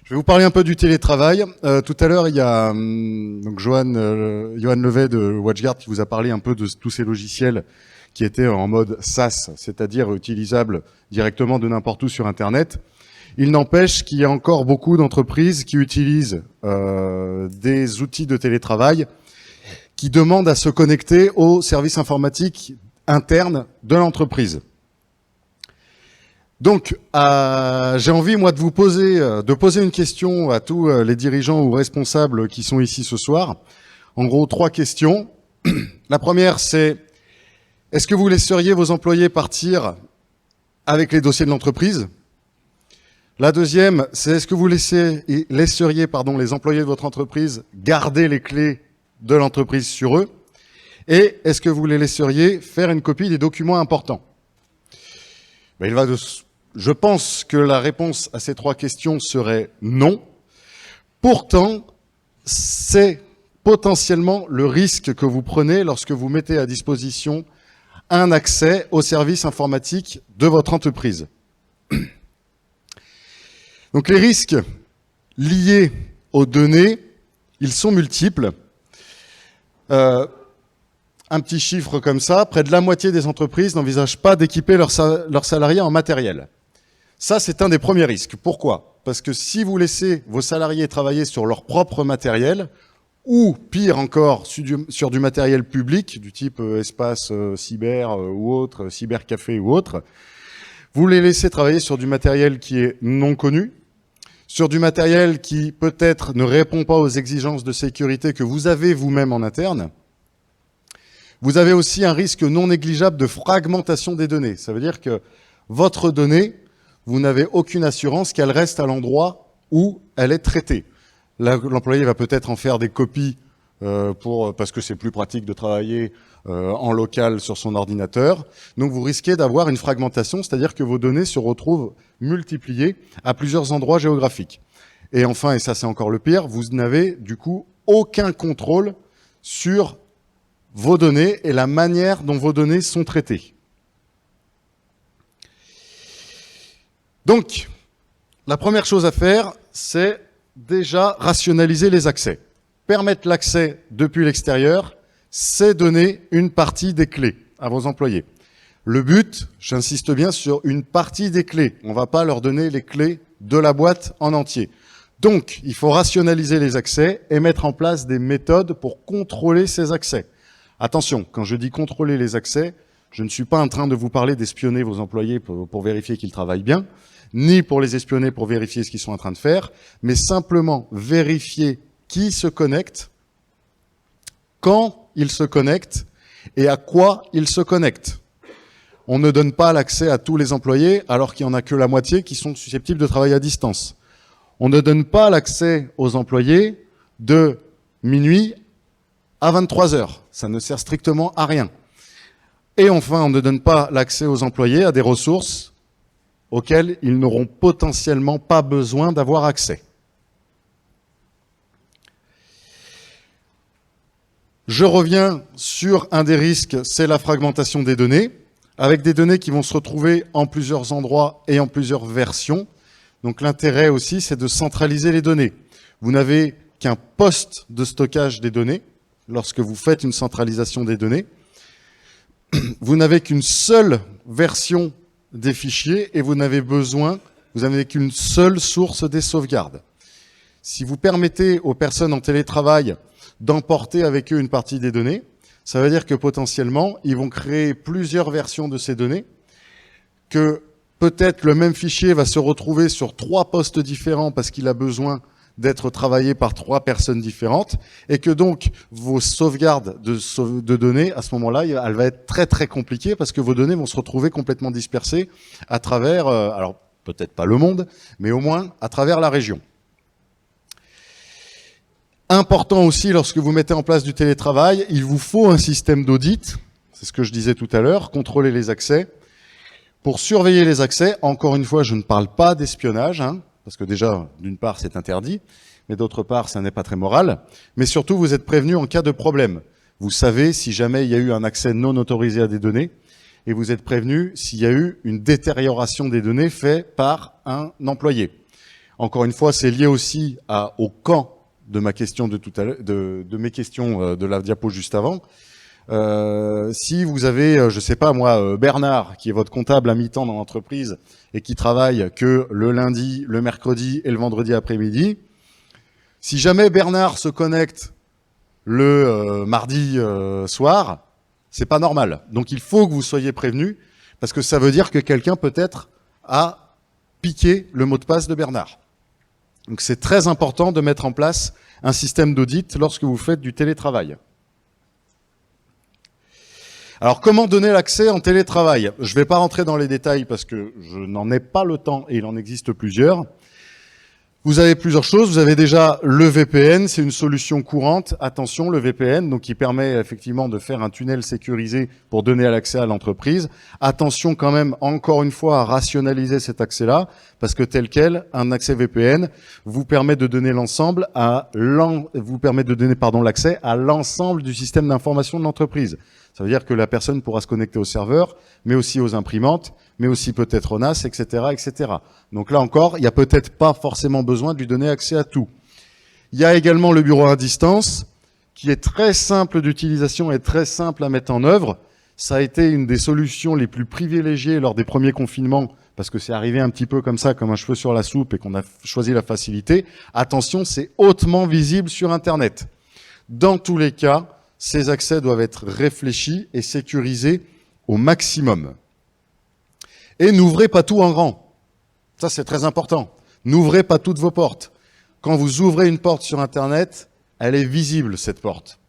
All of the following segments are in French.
Je vais vous parler un peu du télétravail. Tout à l'heure, il y a donc Johan Levet de WatchGuard qui vous a parlé un peu de tous ces logiciels qui étaient en mode SaaS, c'est-à-dire utilisables directement de n'importe où sur Internet. Il n'empêche qu'il y a encore beaucoup d'entreprises qui utilisent des outils de télétravail qui demandent à se connecter aux services informatiques internes de l'entreprise. Donc, j'ai envie, moi, de poser une question à tous les dirigeants ou responsables qui sont ici ce soir. En gros, 3 questions. La première, c'est est-ce que vous laisseriez vos employés partir avec les dossiers de l'entreprise? La deuxième, c'est est-ce que vous laisseriez les employés de votre entreprise garder les clés de l'entreprise sur eux? Et est-ce que vous les laisseriez faire une copie des documents importants? Je pense que la réponse à ces 3 questions serait non. Pourtant, c'est potentiellement le risque que vous prenez lorsque vous mettez à disposition un accès aux services informatiques de votre entreprise. Donc les risques liés aux données, ils sont multiples. Un petit chiffre comme ça, près de la moitié des entreprises n'envisagent pas d'équiper leurs salariés en matériel. Ça, c'est un des premiers risques. Pourquoi? Parce que si vous laissez vos salariés travailler sur leur propre matériel, ou pire encore, sur du matériel public, du type espace cyber ou autre, cybercafé ou autre, vous les laissez travailler sur du matériel qui est non connu, sur du matériel qui peut-être ne répond pas aux exigences de sécurité que vous avez vous-même en interne. Vous avez aussi un risque non négligeable de fragmentation des données. Ça veut dire que votre donnée, vous n'avez aucune assurance qu'elle reste à l'endroit où elle est traitée. L'employé va peut-être en faire des copies parce que c'est plus pratique de travailler en local sur son ordinateur. Donc vous risquez d'avoir une fragmentation, c'est-à-dire que vos données se retrouvent multipliées à plusieurs endroits géographiques. Et enfin, et ça c'est encore le pire, vous n'avez du coup aucun contrôle sur vos données et la manière dont vos données sont traitées. Donc, la première chose à faire, c'est déjà rationaliser les accès. Permettre l'accès depuis l'extérieur, c'est donner une partie des clés à vos employés. Le but, j'insiste bien sur une partie des clés. On ne va pas leur donner les clés de la boîte en entier. Donc, il faut rationaliser les accès et mettre en place des méthodes pour contrôler ces accès. Attention, quand je dis contrôler les accès, je ne suis pas en train de vous parler d'espionner vos employés pour vérifier qu'ils travaillent bien, ni pour les espionner pour vérifier ce qu'ils sont en train de faire, mais simplement vérifier qui se connecte, quand il se connecte et à quoi il se connecte. On ne donne pas l'accès à tous les employés alors qu'il n'y en a que la moitié qui sont susceptibles de travailler à distance. On ne donne pas l'accès aux employés de minuit à 23 heures. Ça ne sert strictement à rien. Et enfin, on ne donne pas l'accès aux employés à des ressources auxquelles ils n'auront potentiellement pas besoin d'avoir accès. Je reviens sur un des risques, c'est la fragmentation des données, avec des données qui vont se retrouver en plusieurs endroits et en plusieurs versions. Donc l'intérêt aussi, c'est de centraliser les données. Vous n'avez qu'un poste de stockage des données lorsque vous faites une centralisation des données. Vous n'avez qu'une seule version des fichiers et vous n'avez qu'une seule source des sauvegardes. Si vous permettez aux personnes en télétravail d'emporter avec eux une partie des données, ça veut dire que potentiellement, ils vont créer plusieurs versions de ces données, que peut-être le même fichier va se retrouver sur 3 postes différents parce qu'il a besoin d'être travaillé par 3 personnes différentes, et que donc vos sauvegardes de données, à ce moment-là, elle va être très très compliquée parce que vos données vont se retrouver complètement dispersées à travers, alors peut-être pas le monde, mais au moins à travers la région. Important aussi, lorsque vous mettez en place du télétravail, il vous faut un système d'audit, c'est ce que je disais tout à l'heure, contrôler les accès. Pour surveiller les accès, encore une fois, je ne parle pas d'espionnage, parce que déjà, d'une part, c'est interdit, mais d'autre part, ça n'est pas très moral. Mais surtout, vous êtes prévenu en cas de problème. Vous savez si jamais il y a eu un accès non autorisé à des données, et vous êtes prévenu s'il y a eu une détérioration des données faite par un employé. Encore une fois, c'est lié aussi au camp de ma question de tout à l'heure, de mes questions de la diapo juste avant. Si vous avez, je sais pas moi, Bernard, qui est votre comptable à mi-temps dans l'entreprise et qui travaille que le lundi, le mercredi et le vendredi après-midi, si jamais Bernard se connecte le mardi soir, c'est pas normal. Donc il faut que vous soyez prévenus, parce que ça veut dire que quelqu'un peut-être a piqué le mot de passe de Bernard. Donc c'est très important de mettre en place un système d'audit lorsque vous faites du télétravail. Alors comment donner l'accès en télétravail? Je ne vais pas rentrer dans les détails parce que je n'en ai pas le temps et il en existe plusieurs. Vous avez plusieurs choses. Vous avez déjà le VPN, c'est une solution courante. Attention, le VPN, donc qui permet effectivement de faire un tunnel sécurisé pour donner l'accès à l'entreprise. Attention quand même, encore une fois, à rationaliser cet accès-là, parce que tel quel, un accès VPN vous permet de donner l'accès à l'ensemble du système d'information de l'entreprise. Ça veut dire que la personne pourra se connecter au serveur, mais aussi aux imprimantes, mais aussi peut-être au NAS, etc., etc. Donc là encore, il n'y a peut-être pas forcément besoin de lui donner accès à tout. Il y a également le bureau à distance, qui est très simple d'utilisation et très simple à mettre en œuvre. Ça a été une des solutions les plus privilégiées lors des premiers confinements, parce que c'est arrivé un petit peu comme ça, comme un cheveu sur la soupe, et qu'on a choisi la facilité. Attention, c'est hautement visible sur Internet. Dans tous les cas, ces accès doivent être réfléchis et sécurisés au maximum. Et n'ouvrez pas tout en grand. Ça, c'est très important. N'ouvrez pas toutes vos portes. Quand vous ouvrez une porte sur Internet, elle est visible, cette porte.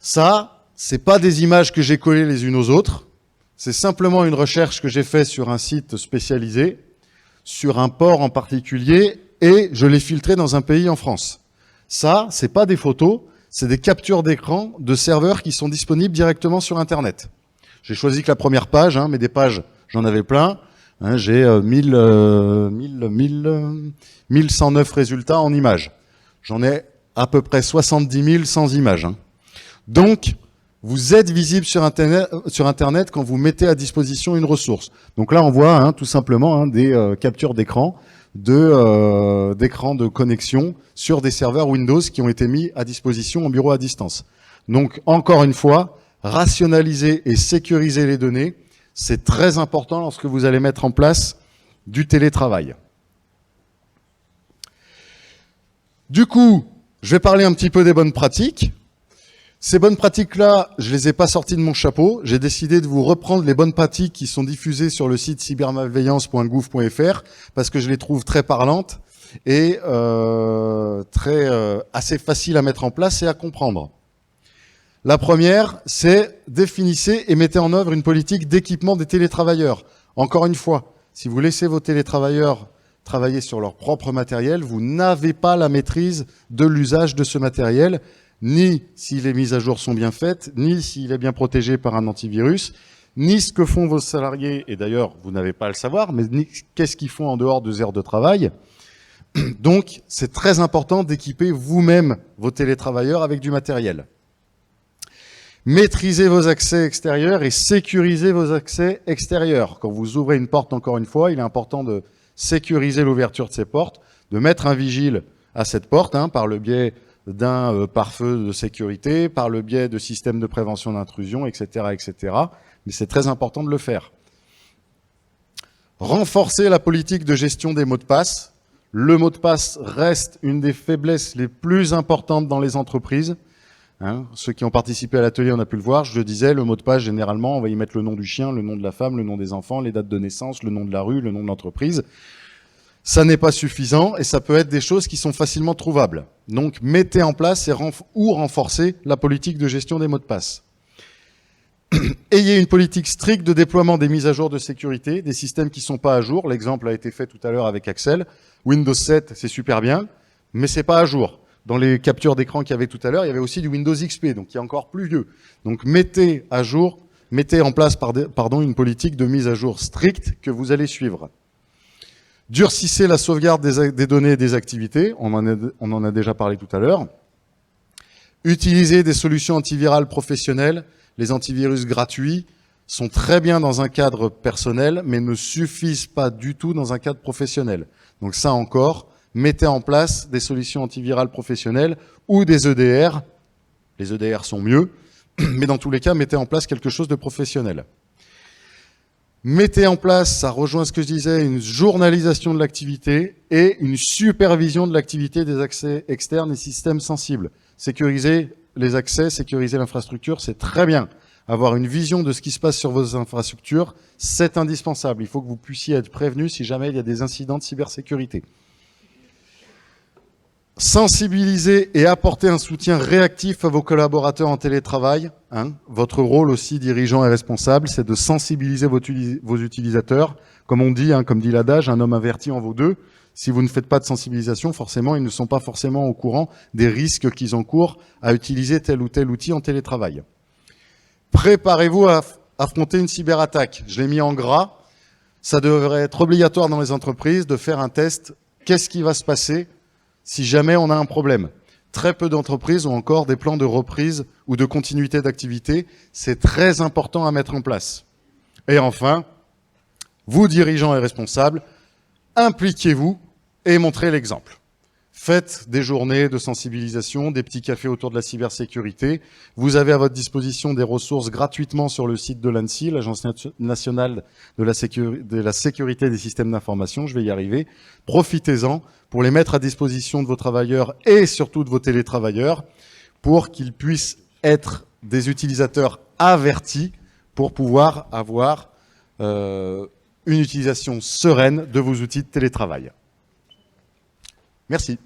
Ça, c'est pas des images que j'ai collées les unes aux autres. C'est simplement une recherche que j'ai faite sur un site spécialisé, sur un port en particulier, et je l'ai filtré dans un pays en France. Ça, c'est pas des photos, c'est des captures d'écran de serveurs qui sont disponibles directement sur Internet. J'ai choisi que la première page, mais des pages, j'en avais plein. J'ai 1109 résultats en images. J'en ai à peu près 70 000 sans images. Donc, vous êtes visible sur Internet quand vous mettez à disposition une ressource. Donc là, on voit tout simplement des captures d'écran d'écran de connexion sur des serveurs Windows qui ont été mis à disposition en bureau à distance. Donc, encore une fois, rationaliser et sécuriser les données, c'est très important lorsque vous allez mettre en place du télétravail. Du coup, je vais parler un petit peu des bonnes pratiques. Ces bonnes pratiques-là, je les ai pas sorties de mon chapeau. J'ai décidé de vous reprendre les bonnes pratiques qui sont diffusées sur le site cybermalveillance.gouv.fr parce que je les trouve très parlantes et assez faciles à mettre en place et à comprendre. La première, c'est définissez et mettez en œuvre une politique d'équipement des télétravailleurs. Encore une fois, si vous laissez vos télétravailleurs travailler sur leur propre matériel, vous n'avez pas la maîtrise de l'usage de ce matériel, ni si les mises à jour sont bien faites, ni s'il est bien protégé par un antivirus, ni ce que font vos salariés, et d'ailleurs, vous n'avez pas à le savoir, mais qu'est-ce qu'ils font en dehors des heures de travail. Donc, c'est très important d'équiper vous-même vos télétravailleurs avec du matériel. Maîtrisez vos accès extérieurs et sécurisez vos accès extérieurs. Quand vous ouvrez une porte, encore une fois, il est important de sécuriser l'ouverture de ces portes, de mettre un vigile à cette porte, par le biais d'un pare-feu de sécurité, par le biais de systèmes de prévention d'intrusion, etc., etc. Mais c'est très important de le faire. Renforcer la politique de gestion des mots de passe. Le mot de passe reste une des faiblesses les plus importantes dans les entreprises. Ceux qui ont participé à l'atelier, on a pu le voir, je le disais, le mot de passe, généralement, on va y mettre le nom du chien, le nom de la femme, le nom des enfants, les dates de naissance, le nom de la rue, le nom de l'entreprise. Ça n'est pas suffisant et ça peut être des choses qui sont facilement trouvables. Donc, mettez en place ou renforcez la politique de gestion des mots de passe. Ayez une politique stricte de déploiement des mises à jour de sécurité, des systèmes qui ne sont pas à jour. L'exemple a été fait tout à l'heure avec Axel. Windows 7, c'est super bien, mais c'est pas à jour. Dans les captures d'écran qu'il y avait tout à l'heure, il y avait aussi du Windows XP, donc qui est encore plus vieux. Donc, mettez en place une politique de mise à jour stricte que vous allez suivre. Durcissez la sauvegarde des données et des activités, on en a déjà parlé tout à l'heure. Utilisez des solutions antivirales professionnelles. Les antivirus gratuits sont très bien dans un cadre personnel, mais ne suffisent pas du tout dans un cadre professionnel. Donc ça encore, mettez en place des solutions antivirales professionnelles ou des EDR. Les EDR sont mieux, mais dans tous les cas, mettez en place quelque chose de professionnel. Mettez en place, ça rejoint ce que je disais, une journalisation de l'activité et une supervision de l'activité des accès externes et systèmes sensibles. Sécuriser les accès, sécuriser l'infrastructure, c'est très bien. Avoir une vision de ce qui se passe sur vos infrastructures, c'est indispensable. Il faut que vous puissiez être prévenu si jamais il y a des incidents de cybersécurité. Sensibiliser et apporter un soutien réactif à vos collaborateurs en télétravail. Votre rôle aussi, dirigeant et responsable, c'est de sensibiliser vos utilisateurs. Comme on dit, comme dit l'adage, un homme averti en vaut deux. Si vous ne faites pas de sensibilisation, forcément, ils ne sont pas forcément au courant des risques qu'ils encourent à utiliser tel ou tel outil en télétravail. Préparez-vous à affronter une cyberattaque. Je l'ai mis en gras. Ça devrait être obligatoire dans les entreprises de faire un test. Qu'est-ce qui va se passer si jamais on a un problème? Très peu d'entreprises ont encore des plans de reprise ou de continuité d'activité. C'est très important à mettre en place. Et enfin, vous dirigeants et responsables, impliquez-vous et montrez l'exemple. Faites des journées de sensibilisation, des petits cafés autour de la cybersécurité. Vous avez à votre disposition des ressources gratuitement sur le site de l'ANSSI, l'Agence nationale de la sécurité des systèmes d'information. Je vais y arriver. Profitez-en pour les mettre à disposition de vos travailleurs et surtout de vos télétravailleurs pour qu'ils puissent être des utilisateurs avertis pour pouvoir avoir une utilisation sereine de vos outils de télétravail. Merci.